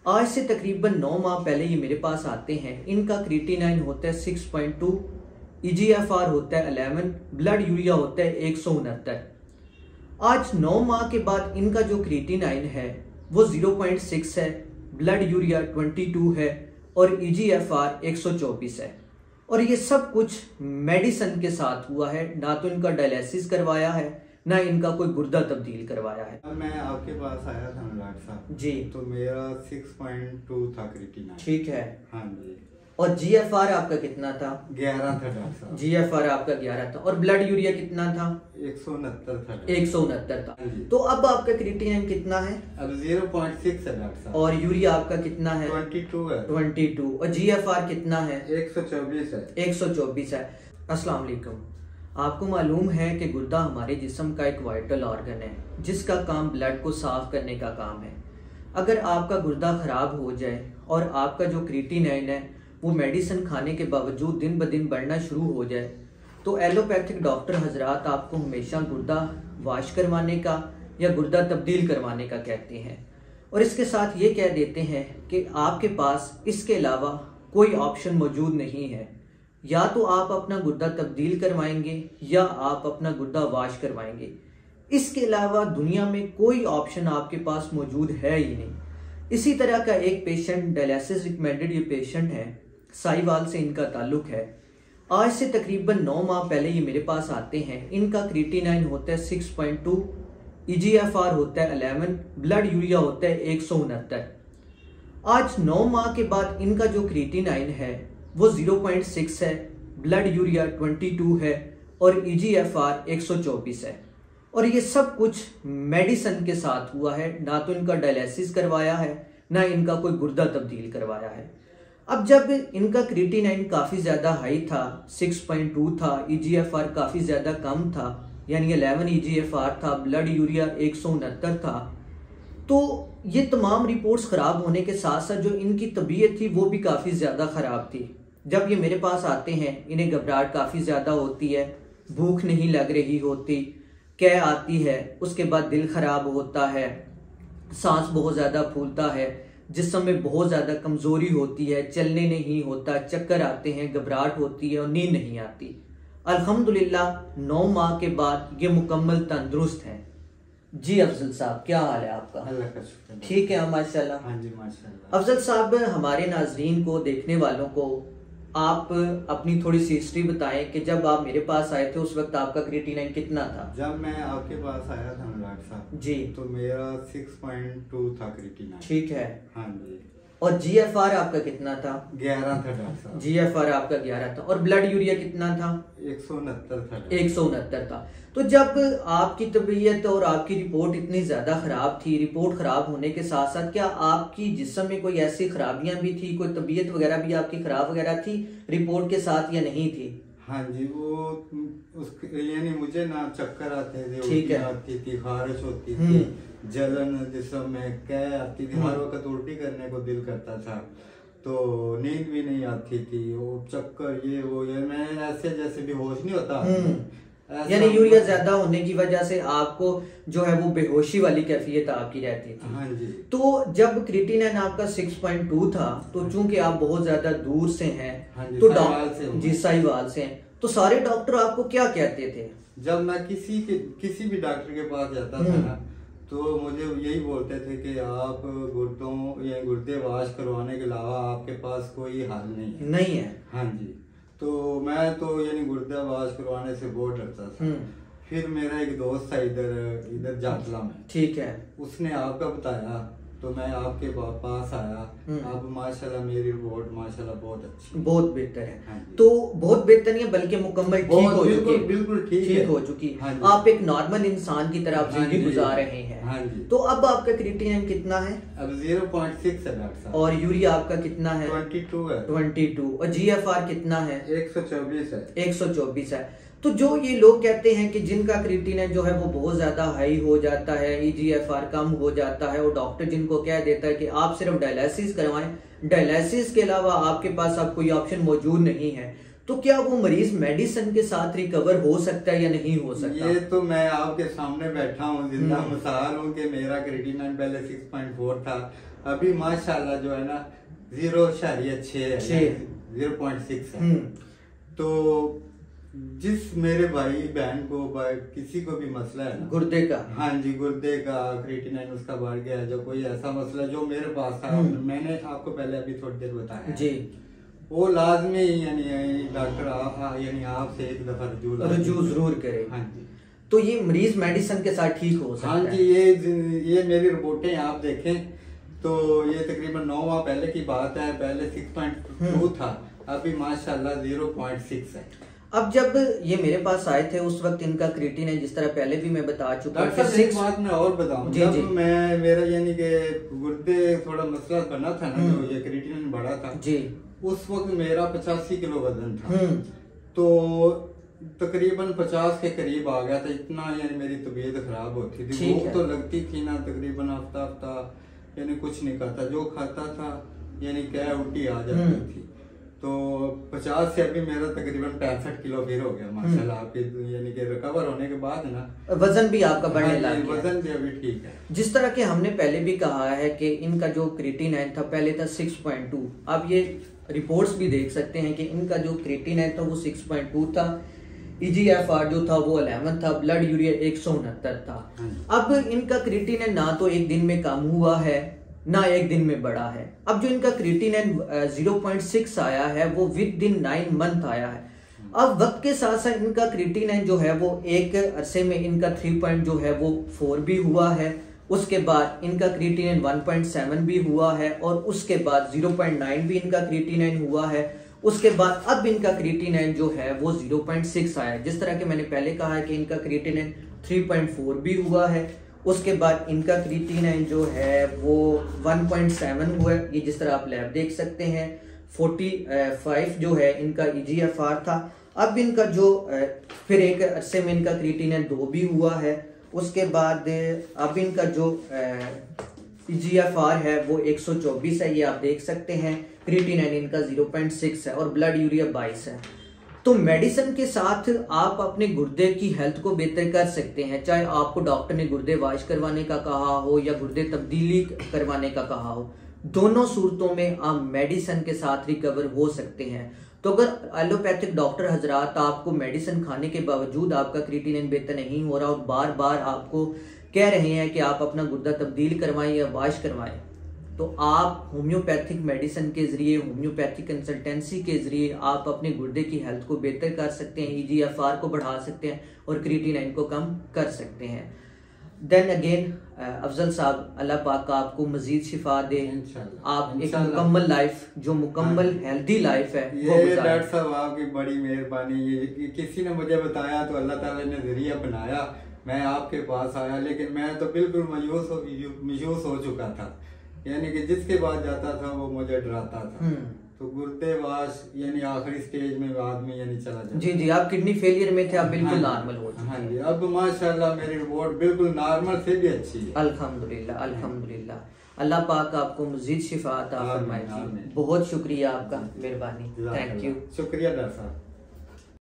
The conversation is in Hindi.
आज से तकरीबन 9 माह पहले ये मेरे पास आते हैं। इनका क्रिएटिनिन होता है 6.2, EGFR होता है 11, ब्लड यूरिया होता है 169। आज 9 माह के बाद इनका जो क्रिएटिनिन है वो 0.6 है, ब्लड यूरिया 22 है और EGFR 124 है। और ये सब कुछ मेडिसिन के साथ हुआ है, ना तो इनका डायलिसिस करवाया है ना इनका कोई गुर्दा तब्दील करवाया है। मैं आपके पास आया था डॉक्टर साहब जी, तो मेरा 6.2 था क्रिएटिनिन। ठीक है। हाँ जी। और GFR आपका कितना था? 11 था डॉक्टर साहब। GFR आपका 11 था। और ब्लड यूरिया कितना था? 169 था। 169 था। तो अब आपका क्रिएटिनिन कितना है? अब 0.6 है डॉक्टर साहब। और यूरिया आपका कितना है? 22 है। 22। और GFR कितना है? 124 है। 124 है। अस्सलाम वालेकुम। आपको मालूम है कि गुर्दा हमारे जिस्म का एक वाइटल ऑर्गन है जिसका काम ब्लड को साफ करने का काम है। अगर आपका गुर्दा खराब हो जाए और आपका जो क्रिएटिनिन है वो मेडिसिन खाने के बावजूद दिन ब दिन बढ़ना शुरू हो जाए तो एलोपैथिक डॉक्टर हजरात आपको हमेशा गुर्दा वाश करवाने का या गुर्दा तब्दील करवाने का कहते हैं। और इसके साथ ये कह देते हैं कि आपके पास इसके अलावा कोई ऑप्शन मौजूद नहीं है, या तो आप अपना गुर्दा तब्दील करवाएंगे या आप अपना गुर्दा वाश करवाएंगे। इसके अलावा दुनिया में कोई ऑप्शन आपके पास मौजूद है ही नहीं। इसी तरह का एक पेशेंट, डायलिसिस रिकमेंडेड ये पेशेंट है, साहिवाल से इनका ताल्लुक है। आज से तकरीबन 9 माह पहले ये मेरे पास आते हैं। इनका क्रिएटिनिन होता है 6.2, EGFR होता है 11, ब्लड यूरिया होता है 169। आज 9 माह के बाद इनका जो क्रिएटिनिन है वो 0.6 है, ब्लड यूरिया 22 है और EGFR 124 है। और ये सब कुछ मेडिसिन के साथ हुआ है, ना तो इनका डायलिसिस करवाया है ना इनका कोई गुर्दा तब्दील करवाया है। अब जब इनका क्रिएटिनिन काफ़ी ज़्यादा हाई था, 6.2 था, EGFR काफ़ी ज़्यादा कम था, यानी 11 EGFR था, ब्लड यूरिया 169 था, तो ये तमाम रिपोर्ट्स ख़राब होने के साथ साथ जो इनकी तबीयत थी वो भी काफ़ी ज़्यादा ख़राब थी। जब ये मेरे पास आते हैं इन्हें घबराहट काफ़ी ज़्यादा होती है, भूख नहीं लग रही होती, कह आती है, उसके बाद दिल ख़राब होता है, सांस बहुत ज़्यादा फूलता है, जिस्म में बहुत ज़्यादा कमज़ोरी होती है, चलने नहीं होता, चक्कर आते हैं, घबराहट होती है और नींद नहीं आती। अल्हम्दुलिल्लाह 9 माह के बाद ये मुकम्मल तंदुरुस्त हैं। जी अफजल साहब, क्या हाल है आपका? अल्लाह का शुक्र। ठीक है माशाल्लाह। हाँ जी माशाल्लाह। अफजल साहब, हमारे नाजरीन को, देखने वालों को आप अपनी थोड़ी सी हिस्ट्री बताएं कि जब आप मेरे पास आए थे उस वक्त आपका क्रिएटिनिन कितना था? जब मैं आपके पास आया था डॉक्टर साहब जी, तो मेरा 6.2 था क्रिएटिनिन। ठीक है। हाँ जी। और GFR आपका कितना था? 11 था डॉक्टर साहब। GFR आपका 11 था। और ब्लड यूरिया कितना था? 169 था। 169 था। तो जब आपकी तबीयत और आपकी रिपोर्ट इतनी ज़्यादा ख़राब थी, रिपोर्ट ख़राब होने के साथ साथ क्या आपकी जिस्म में कोई ऐसी खराबियां भी थी, कोई तबीयत वगैरह भी आपकी ख़राब वगैरह थी रिपोर्ट के साथ या नहीं थी? हाँ जी, वो यानी मुझे ना चक्कर आते थे, ठीक है, आती थी, खारिश होती थी, जलन जिस्म में कह आती थी, हर वक्त उल्टी करने को दिल करता था, तो नींद भी नहीं आती थी, वो चक्कर ये मैं ऐसे जैसे बेहोश नहीं होता, यानी यूरिया ज्यादा होने की वजह से आपको जो है वो बेहोशी वाली कैफियत आपकी रहती थी। हाँ जी। तो जब क्रिएटिनिन आपका 6.2 था, तो चूंकि आप बहुत ज्यादा दूर से हैं, हाँ जी, तो साहिवाल से हैं, तो सारे डॉक्टर आपको क्या कहते थे? जब मैं किसी भी डॉक्टर के पास जाता था ना, तो मुझे यही बोलते थे कि आप गुर्दों या गुर्दे वाश करवाने के अलावा आपके पास कोई हल नहीं है। हाँ जी। तो मैं तो यानी गुर्दा वाश करवाने से बहुत डरता था। फिर मेरा एक दोस्त था इधर जातला में, ठीक है, उसने आपका बताया तो मैं आपके पास आया। अब माशाल्लाह मेरी रिपोर्ट माशाल्लाह बहुत अच्छी, बहुत बेहतर है। हाँ, तो बहुत बेहतर नहीं है बल्कि मुकम्मल ठीक हो चुकी, बिल्कुल ठीक हो चुकी। हाँ, आप एक नॉर्मल इंसान की तरह जिंदगी गुजार रहे हैं। हाँ जी। तो अब आपका क्रिएटिनिन कितना है? अब 0.6 है डॉक्टर साहब। और यूरिया आपका कितना है? 22 है। 22। और GFR कितना है? 124 है। 124 है। तो जो ये लोग कहते हैं कि जिनका क्रिएटिनिन जो है वो बहुत ज्यादा हाई हो जाता है, EGFR कम हो जाता है, और डॉक्टर जिनको कह देता है कि आप सिर्फ डायलिसिस करवाएं, डायलिसिस के अलावा आपके पास अब कोई ऑप्शन मौजूद नहीं है, तो क्या वो मरीज मेडिसिन के साथ रिकवर हो सकता है या नहीं हो सकता? ये तो मैं आपके सामने बैठा हूँ, जिंदा मिसाल हूँ कि मेरा क्रिएटिनिन पहले 6.4 था, अभी माशाल्लाह जो है ना 0.6 है, 0.6 है। तो जिस मेरे भाई बहन को किसी को भी मसला है ना गुर्दे का, हाँ जी, गुर्दे का क्रिएटिनिन उसका बढ़ गया है, जो कोई ऐसा मसला जो मेरे पास था, मैंने आपको पहले अभी थोड़ी देर बताया जी, वो लाजमी यानी डॉक्टर यानी आपसे एक दफा रजू जरूर करे। हाँ जी, तो ये मरीज मेडिसिन के साथ ठीक हो सकता है? हाँ जी, ये मेरी रिपोर्टें आप देखें तो ये तकरीबन 9 माह पहले की बात है। पहले 6.2 था, अभी माशाल्लाह 0.6 है। अब जब ये मेरे पास आए थे उस वक्त इनका क्रिएटिनिन जिस तरह पहले भी मैं बता चुका हूँ। एक बात मैं और बताऊं, जब मैं मेरा यानी कि गुर्दे थोड़ा मसला बना था ना, जो ये क्रिएटिनिन बढ़ा था जी, उस वक्त मेरा 85 किलो वजन था। तो तकरीबन 50 के करीब आ गया था। इतना यानी मेरी तबीयत खराब होती थी, भूख तो लगती थी ना, तकरीबन हफ्ता यानी कुछ नहीं खाता, जो खाता था यानी क्या उल्टी आ जाती थी। तो 50 से अभी मेरा तकरीबन 65 किलो फिर हो गया माशाल्लाह। आपके यानी कि रिकवर होने के बाद ना वजन भी आपका बढ़ने लग गया। वजन भी अभी ठीक है। जिस तरह के हमने पहले भी कहा है कि इनका जो क्रिएटिनिन था पहले था 6.2, अब ये रिपोर्ट्स भी देख सकते हैं कि इनका जो क्रिएटिनिन था वो 6.2 था, EGFR जो था वो 11 था, ब्लड यूरिया 169 था। अब इनका क्रिएटिनिन ना तो एक दिन में कम हुआ है ना एक दिन में बढ़ा है। अब जो इनका क्रिएटिनिन 0.6 आया है वो विद इन 9 मंथ आया है। अब वक्त के साथ साथ इनका क्रिएटिनिन जो है वो एक अरसे में इनका 3.4 भी हुआ है, उसके बाद इनका क्रिएटिनिन 1.7 भी हुआ है, और उसके बाद 0.9 भी इनका क्रिएटिनिन हुआ है। उसके बाद अब इनका क्रिएटिनिन जो है वो 0.6 आया है। जिस तरह के मैंने पहले कहा है कि इनका क्रिएटिनिन 3.4 भी हुआ है, उसके बाद इनका क्रिएटिनिन जो है वो 1.7 हुआ है। ये जिस तरह आप लैब देख सकते हैं। 45 जो है इनका EGFR था। अब इनका जो फिर एक अरसे में इनका क्रिएटिनिन 2 भी हुआ है। उसके बाद अब इनका जो EGFR है वो 124 है, ये आप देख सकते हैं। क्रिएटिनिन इनका 0.6 है और ब्लड यूरिया 22 है। तो मेडिसिन के साथ आप अपने गुर्दे की हेल्थ को बेहतर कर सकते हैं, चाहे आपको डॉक्टर ने गुर्दे वाश करवाने का कहा हो या गुर्दे तब्दीली करवाने का कहा हो। दोनों सूरतों में आप मेडिसिन के साथ रिकवर हो सकते हैं। तो अगर एलोपैथिक डॉक्टर हजरात आपको मेडिसिन खाने के बावजूद आपका क्रिएटिनिन बेहतर नहीं हो रहा और बार बार आपको कह रहे हैं कि आप अपना गुर्दा तब्दील करवाएं या वाश करवाएं, तो आप होम्योपैथिक मेडिसिन के जरिए, होम्योपैथिक कंसल्टेंसी के जरिए आप अपने गुर्दे की हेल्थ को बेहतर कर सकते हैं, EGFR को बढ़ा सकते हैं और क्रिएटिनिन को कम कर सकते हैं। देन अगेन अफजल साहब, अल्लाह पाक आपको मजीद शिफा दे, आप एक मुकम्मल लाइफ, जो मुकम्मल हेल्दी लाइफ है वो गुजारें। डॉक्टर साहब आपकी बड़ी मेहरबानी। ये किसी ने मुझे बताया तो अल्लाह ताला ने जरिया बनाया, मैं आपके पास आया, लेकिन मैं तो बिल्कुल मायूस हो चुका था। यानी कि जिसके बाद जाता था वो मुझे डराता था। तो गुर्दे वाश यानी आखिरी स्टेज में आदमी यानी चला जाता। जी जी, आप किडनी फेलियर में थे, आप बिल्कुल नॉर्मल हो चुके हैं। हाँ जी, अब माशाल्लाह मेरी रिपोर्ट बिल्कुल नॉर्मल से भी अच्छी है। अल्हम्दुलिल्लाह, अल्हम्दुलिल्लाह। अल्लाह पाक आपको मजीद शिफा अता फरमाए। बहुत शुक्रिया आपका, मेहरबानी, थैंक यू। शुक्रिया डॉक्टर साहब।